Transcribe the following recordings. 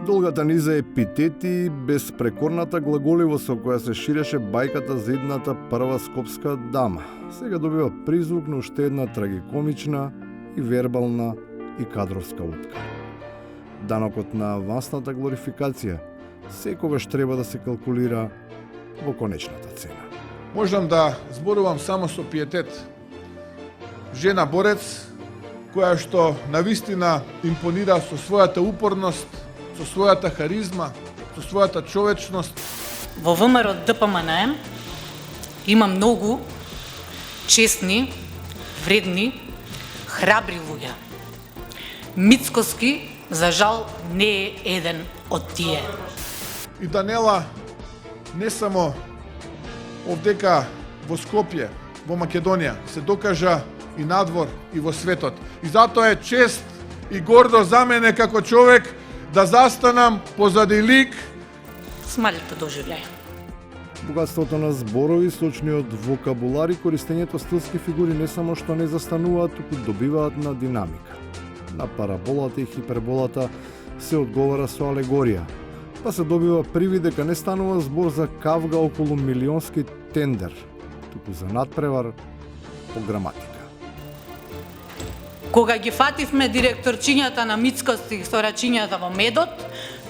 Долгата низа епитети, безпрекорната глаголивост со која се ширеше бајката за едната прва скопска дама, сега добива призвук на уште една трагикомична и вербална и кадровска утка. Данокот на авансната глорификација секогаш треба да се калкулира во конечната цена. Можам да зборувам само со пиетет. Жена борец, која што навистина импонира со својата упорност, со својата харизма, со својата човечност. Во ВМРО ДПМН има многу честни, вредни, храбри луѓе. Мицкоски, за жал, не е еден од тие. И Данела не само овдека во Скопје, во Македонија, се докажа и надвор и во светот. И затоа е чест и гордо за мене како човек да застанам позади лик. Смалите доживљај. Богатството на зборови, сочниот вокабулар и користењето стилски фигури не само што не застануваат, туку добиваат на динамика. На параболата и хиперболата се одговара со алегорија, па се добива привид дека не станува збор за кавга околу милионски тендер, туку за надпревар по граматика. Кога ги фативме директорчињата на Мицкоски со рачињата во медот,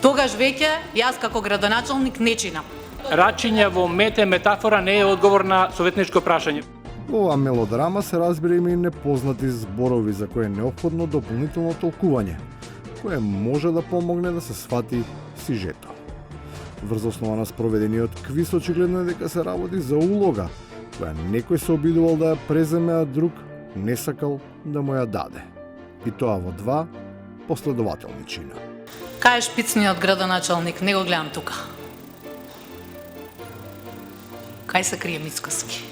тогаш веќе јас како градоначалник не чинам. Рачиња во мед е метафора, не е одговор на советничко прашање. Во оваа мелодрама се разбира има и непознати зборови за кои е неопходно дополнително толкување, кое може да помогне да се свати сижето. Врз основа на спроведениот квиз очигледно е дека се работи за улога, која некој се обидувал да ја преземе, а друг не сакал да му ја даде. И тоа во два последователни чина. Кај е шпицниот градоначалник, не го гледам тука. Кај се крие Мицкоски?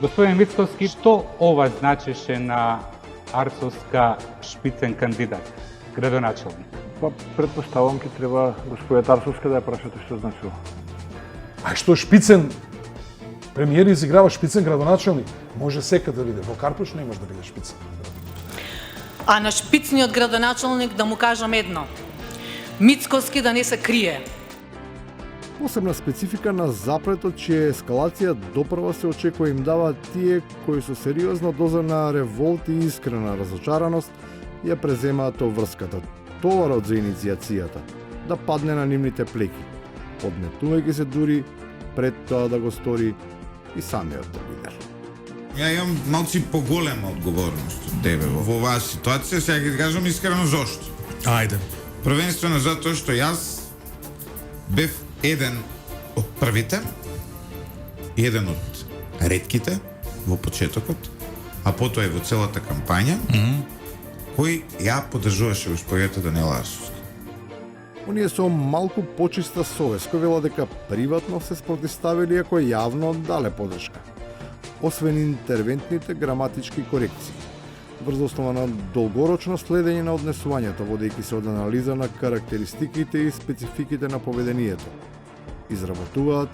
Господин Мицкоски, што ова значеше на Арцовска шпицен кандидат, градоначалник? Па, предпоставам ке треба господјат Арцовска да ја прашате што значува. А што шпицен премиер изиграва шпицен градоначалник? Може секаде да биде. Во Карпуш не може да биде шпицен. А на шпицниот градоначалник да му кажам едно. Мицкоски да не се крие. Посебна специфика на запретот, чија ескалација допрва се очекува им даваат тие кои со сериозна доза на револт и искрена разочараност ја преземаат обврската, товарот за иницијацијата, да падне на нивните плеки, подметувајќи се дури пред тоа да го стори и самиот лидер. Ја имам малци поголема одговорност од тебе во оваа ситуација, сега ќе ти кажам искрено зошто. Ајде. Првенствено затоа што јас бев еден од првите, еден од ретките во почетокот, а потоа и во целата кампања, кој ја поддржуваше господјата Данела Арцовска. Оние со малку почиста совест, кој вела дека приватно се спротивставили, ако јавно дале поддршка. Освен интервентните граматички корекции, врз основа на долгорочно следење на однесувањето, водејќи се од анализа на карактеристиките и спецификите на поведението, изработуваат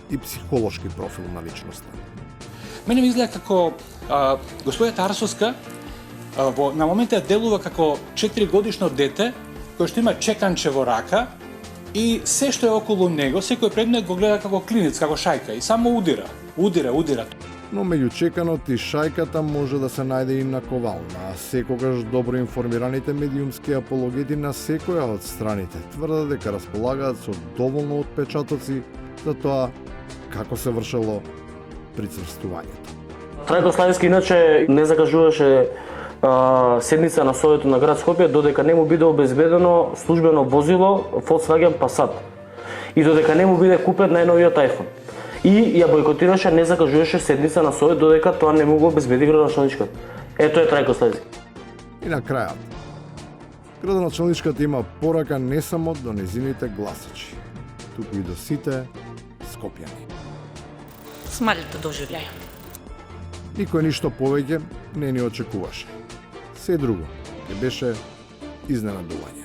и психолошки профил на личноста. Мене ми изгледа како господјата Арцовска на моментот делува како 4 годишно дете кој што има чеканче во рака и се што е околу него, секој предмет го гледа како клинец, како шајка и само удира. Но меѓу чеканот и шајката може да се најде и наковална, а секогаш добро информираните медиумски апологети на секоја од страните тврдат дека располагаат со доволно отпечатоци за тоа како се вршело прицврстувањето. Трајко Славински иначе не закажуваше седница на Советот на град Скопје додека не му биде обезбедено службено возило Volkswagen Passat и додека не му биде купен најновиот iPhone. И ја бойкотираше, не закажуваше седница на Совет додека тоа не му го обезбеди градоначалничката. Ето е Трајко Славински. И на крајот, градоначалничката има порака не само до незините гласачи, туку и до сите скопјани. Смалите доживљај. Никој ништо повеќе не ни очекуваше. Се друго ќе беше изненадување.